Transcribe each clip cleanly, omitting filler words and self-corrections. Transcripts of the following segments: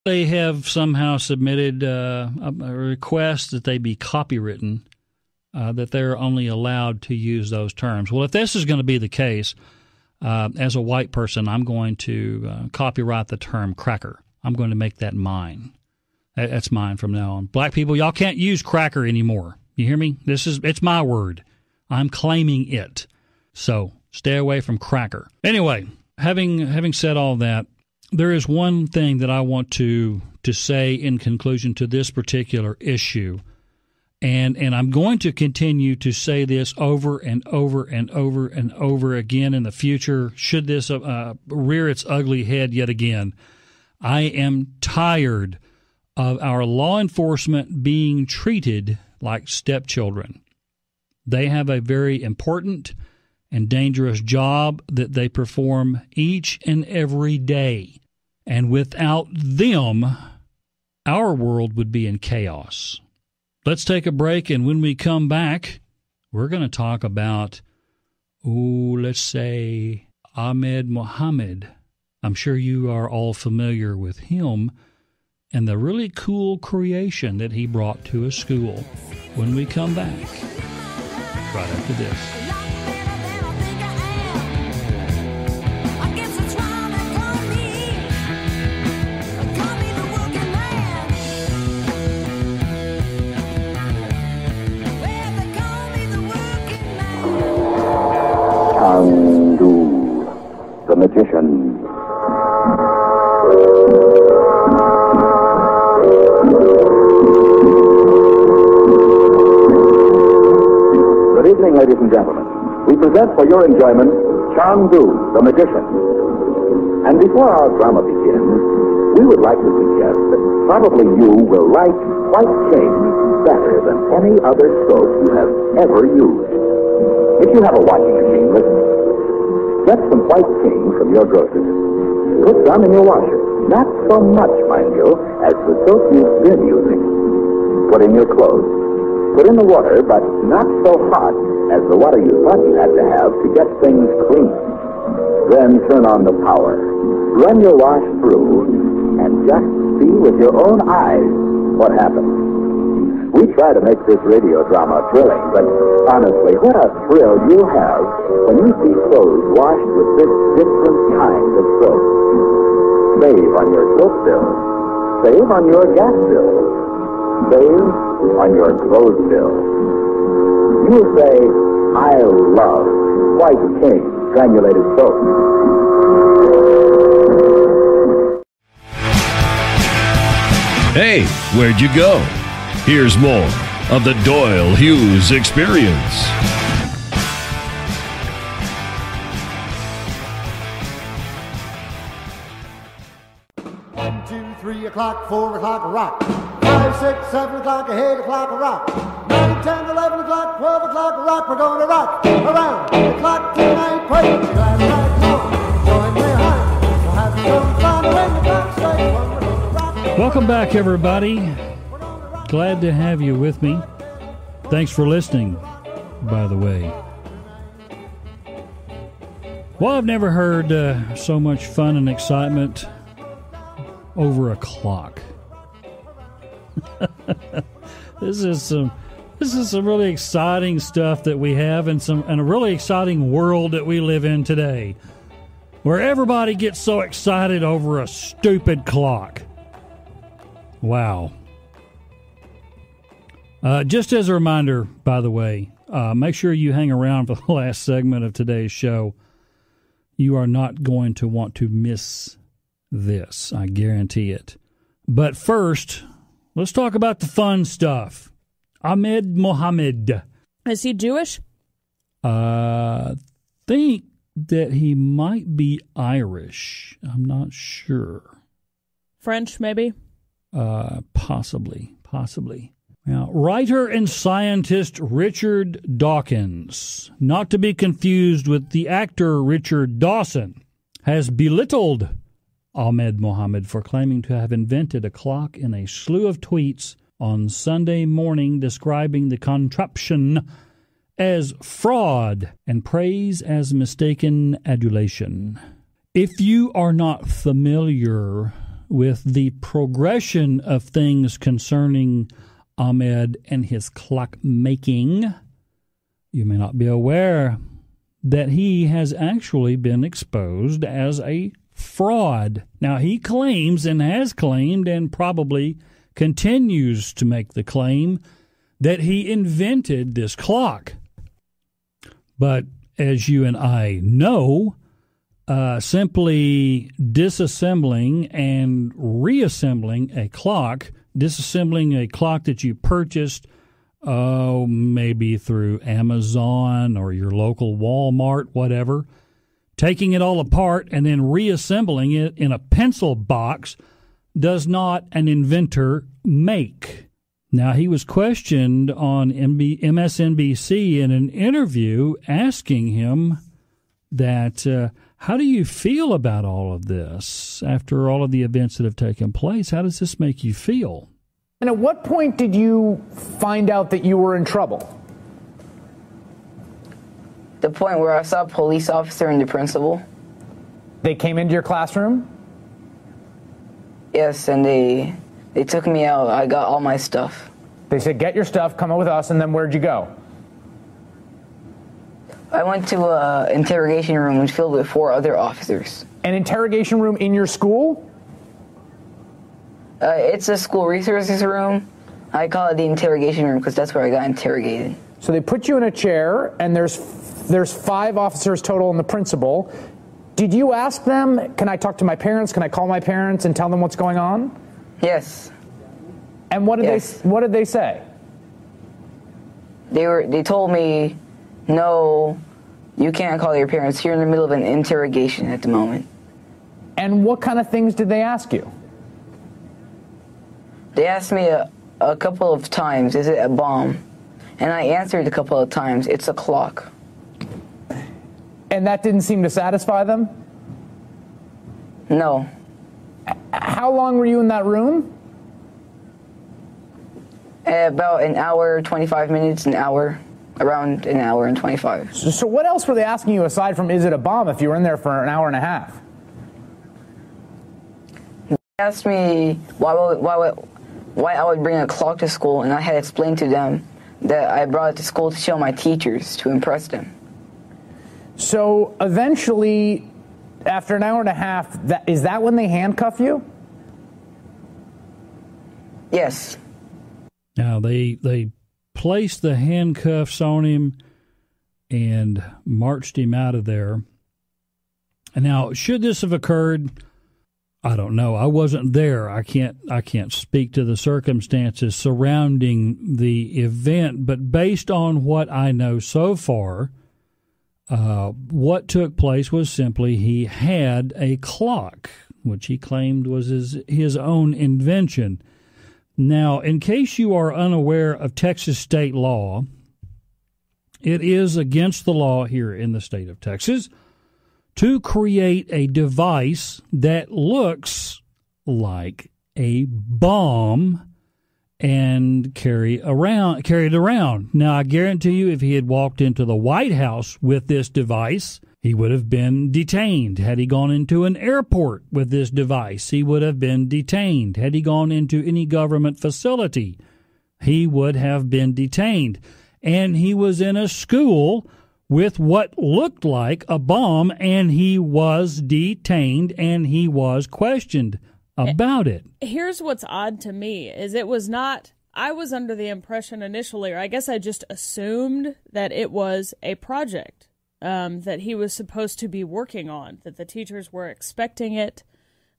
They have somehow submitted a request that they be copywritten, that they're only allowed to use those terms. Well, if this is going to be the case, as a white person, I'm going to copyright the term cracker. I'm going to make that mine. That's mine from now on. Black people, y'all can't use cracker anymore. You hear me? It's my word. I'm claiming it. So stay away from cracker. Anyway, having said all that, there is one thing that I want to say in conclusion to this particular issue, and I'm going to continue to say this over and over and over and over again in the future, should this rear its ugly head yet again. I am tired of our law enforcement being treated like stepchildren. They have a very important and dangerous job that they perform each and every day. And without them, our world would be in chaos. Let's take a break, and when we come back, we're going to talk about, let's say, Ahmed Mohammed. I'm sure you are all familiar with him and the really cool creation that he brought to a school. When we come back, right after this. The magician. Good evening, ladies and gentlemen. We present for your enjoyment Chandu, the magician. And before our drama begins, we would like to suggest that probably you will like White King better than any other soap you have ever used. If you have a washing machine, listen. Get some White King from your grocer's. Put some in your washer. Not so much, mind you, as the soap you've been using. Put in your clothes. Put in the water, but not so hot as the water you thought you had to have to get things clean. Then turn on the power. Run your wash through, and just see with your own eyes what happens. We try to make this radio drama thrilling, but honestly, what a thrill you have when you see clothes washed with this different kind of soap. Save on your soap bill. Save on your gas bill. Save on your clothes bill. You'll say, I love White King granulated soap. Hey, where'd you go? Here's more of the Doyle Hughes Experience. 1, 2, 3 o'clock, 4 o'clock, rock. 5, 6, 7 o'clock, 8 o'clock, rock. 9, 10, 11 o'clock, 12 o'clock, rock. We're going to rock around the clock tonight. Praise the glad right now. Join me high. We'll have some fun when the clock strikes 1. We're going to rock. Welcome back, everybody. Glad to have you with me. Thanks for listening, by the way. Well, I've never heard so much fun and excitement over a clock. This is some really exciting stuff that we have, and a really exciting world that we live in today, where everybody gets so excited over a stupid clock. Wow. Just as a reminder, by the way, make sure you hang around for the last segment of today's show. You are not going to want to miss this, I guarantee it. But first, let's talk about the fun stuff. Ahmed Mohammed. Is he Jewish? Think that he might be Irish. I'm not sure. French, maybe? Possibly. Now, writer and scientist Richard Dawkins, not to be confused with the actor Richard Dawson, has belittled Ahmed Mohammed for claiming to have invented a clock in a slew of tweets on Sunday morning describing the contraption as fraud and praise as mistaken adulation. If you are not familiar with the progression of things concerning Ahmed and his clock making, you may not be aware that he has actually been exposed as a fraud. Now, he claims and has claimed and probably continues to make the claim that he invented this clock. But as you and I know, simply disassembling and reassembling a clock, disassembling a clock that you purchased, maybe through Amazon or your local Walmart, whatever, taking it all apart and then reassembling it in a pencil box does not an inventor make. Now, he was questioned on MSNBC in an interview asking him that, how do you feel about all of this after all of the events that have taken place? How does this make you feel? And at what point did you find out that you were in trouble? The point where I saw a police officer and the principal. They came into your classroom? Yes, and they took me out. I got all my stuff. They said, get your stuff, come out with us, and then where'd you go? I went to an interrogation room filled with 4 other officers. An interrogation room in your school? It's a school resources room. I call it the interrogation room because that's where I got interrogated. So they put you in a chair, and there's 5 officers total and the principal. Did you ask them, can I talk to my parents? Can I call my parents and tell them what's going on? Yes. And what did they say? They told me, no, you can't call your parents. You're in the middle of an interrogation at the moment. And what kind of things did they ask you? They asked me a couple of times, is it a bomb? And I answered a couple of times, it's a clock. And that didn't seem to satisfy them? No. How long were you in that room? About an hour, 25 minutes, around an hour and 25. So what else were they asking you aside from is it a bomb if you were in there for an hour and a half? They asked me why I would bring a clock to school, and I had explained to them that I brought it to school to show my teachers, to impress them. So eventually, after an hour and a half, is that when they handcuff you? Yes. Now, they placed the handcuffs on him and marched him out of there. And now, should this have occurred, I don't know. I wasn't there. I can't speak to the circumstances surrounding the event, but based on what I know so far, what took place was simply he had a clock, which he claimed was his own invention. Now, in case you are unaware of Texas state law, it is against the law here in the state of Texas to create a device that looks like a bomb and carry it around. Now, I guarantee you, if he had walked into the White House with this device, he would have been detained. Had he gone into an airport with this device, he would have been detained. Had he gone into any government facility, he would have been detained. And he was in a school with what looked like a bomb, and he was detained, and he was questioned about it. Here's what's odd to me is it was not, I was under the impression initially, or I guess I just assumed that it was a project that he was supposed to be working on, that the teachers were expecting it,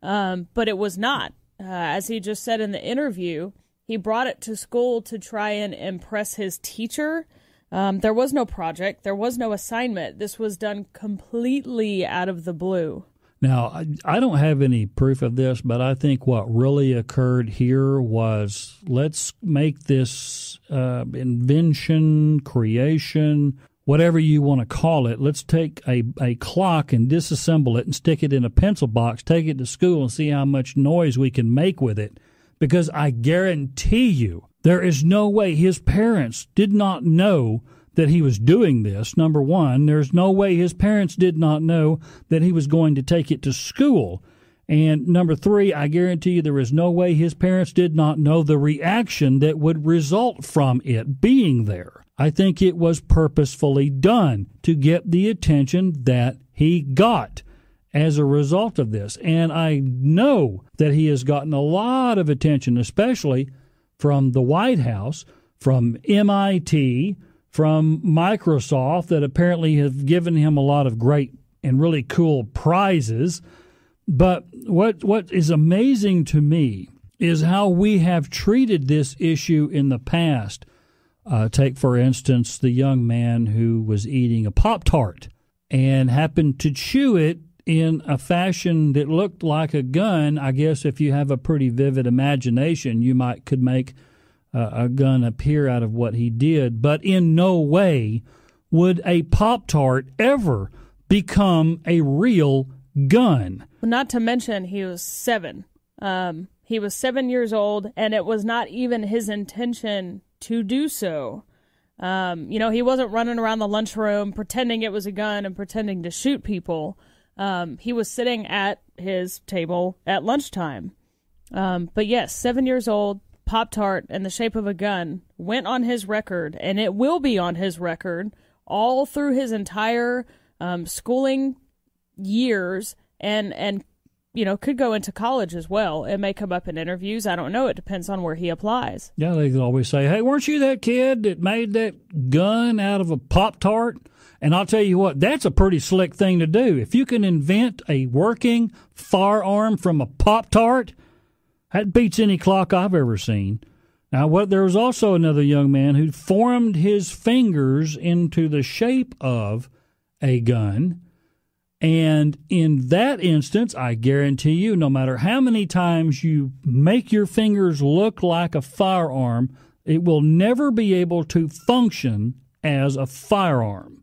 but it was not. As he just said in the interview, he brought it to school to try and impress his teacher. There was no project. There was no assignment. This was done completely out of the blue. Now, I don't have any proof of this, but I think what really occurred here was let's make this invention, creation, whatever you want to call it. Let's take a clock and disassemble it and stick it in a pencil box, take it to school and see how much noise we can make with it. Because I guarantee you, there is no way his parents did not know that he was doing this. Number one, there's no way his parents did not know that he was going to take it to school. And number 3, I guarantee you there is no way his parents did not know the reaction that would result from it being there. I think it was purposefully done to get the attention that he got as a result of this. And I know that he has gotten a lot of attention, especially from the White House, from MIT, from Microsoft, that apparently have given him a lot of great and really cool prizes. But what is amazing to me is how we have treated this issue in the past. Take, for instance, the young man who was eating a Pop-Tart and happened to chew it in a fashion that looked like a gun. I guess if you have a pretty vivid imagination, you could make a gun appear out of what he did. But in no way would a Pop-Tart ever become a real gun. Not to mention he was 7. He was 7 years old, and it was not even his intention to do so. He wasn't running around the lunchroom pretending it was a gun and pretending to shoot people. He was sitting at his table at lunchtime. But yes, 7 years old, Pop-Tart in the shape of a gun went on his record, and it will be on his record all through his entire schooling years, and could go into college as well. It may come up in interviews. I don't know. It depends on where he applies. Yeah, they can always say, hey, weren't you that kid that made that gun out of a Pop-Tart? And I'll tell you what, that's a pretty slick thing to do. If you can invent a working firearm from a Pop-Tart, that beats any clock I've ever seen. Now, there was also another young man who formed his fingers into the shape of a gun. And in that instance, I guarantee you, no matter how many times you make your fingers look like a firearm, it will never be able to function as a firearm.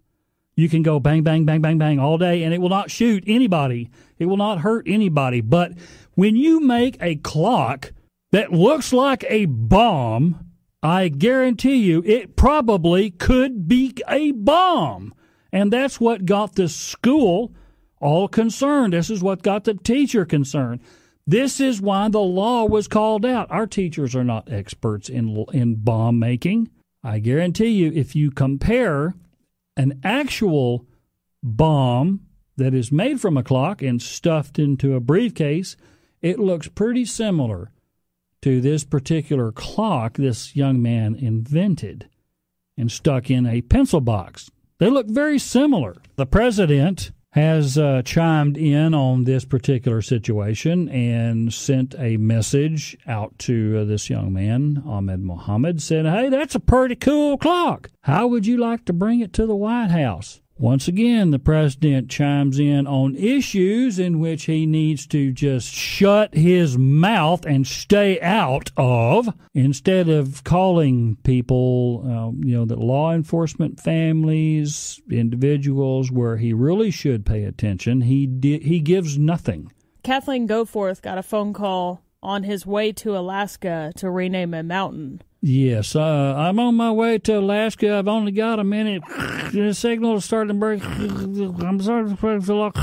You can go bang, bang, bang, bang, bang all day, and it will not shoot anybody. It will not hurt anybody. But when you make a clock that looks like a bomb, I guarantee you it probably could be a bomb. And that's what got the school all concerned. This is what got the teacher concerned. This is why the law was called out. Our teachers are not experts in bomb making. I guarantee you, if you compare an actual bomb that is made from a clock and stuffed into a briefcase, it looks pretty similar to this particular clock this young man invented and stuck in a pencil box. They look very similar. The president has chimed in on this particular situation and sent a message out to this young man, Ahmed Mohammed, said, hey, that's a pretty cool clock. How would you like to bring it to the White House? Once again, the president chimes in on issues in which he needs to just shut his mouth and stay out of, instead of calling people, the law enforcement, families, individuals, where he really should pay attention. He gives nothing. Kathleen Goforth got a phone call on his way to Alaska to rename a mountain. Yes, I'm on my way to Alaska. I've only got a minute. The signal is starting to break. I'm sorry to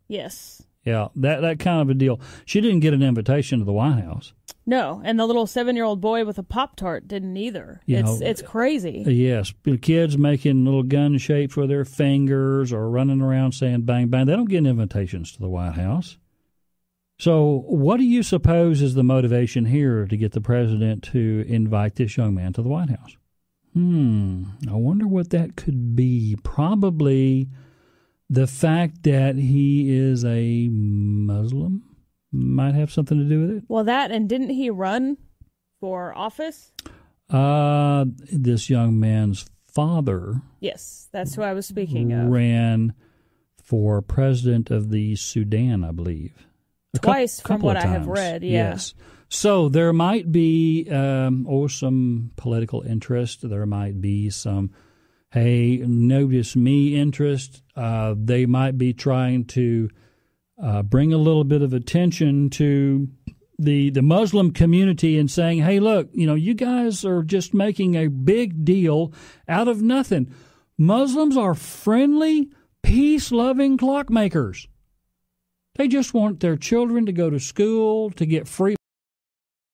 Yes. Yeah, that kind of a deal. She didn't get an invitation to the White House. No, and the little 7-year-old boy with a Pop-Tart didn't either. It's crazy. Yes, kids making little gun shapes with their fingers or running around saying bang, bang. They don't get invitations to the White House. So what do you suppose is the motivation here to get the president to invite this young man to the White House? I wonder what that could be. Probably the fact that he is a Muslim might have something to do with it. Well, that, and didn't he run for office? This young man's father. Yes, that's who I was speaking of. Ran for president of the Sudan, I believe. Twice, from what I have read, yeah. Yes. So there might be some political interest. There might be some, hey, notice me interest. They might be trying to bring a little bit of attention to the Muslim community and saying, hey, look, you guys are just making a big deal out of nothing. Muslims are friendly, peace-loving clockmakers. They just want their children to go to school, to get free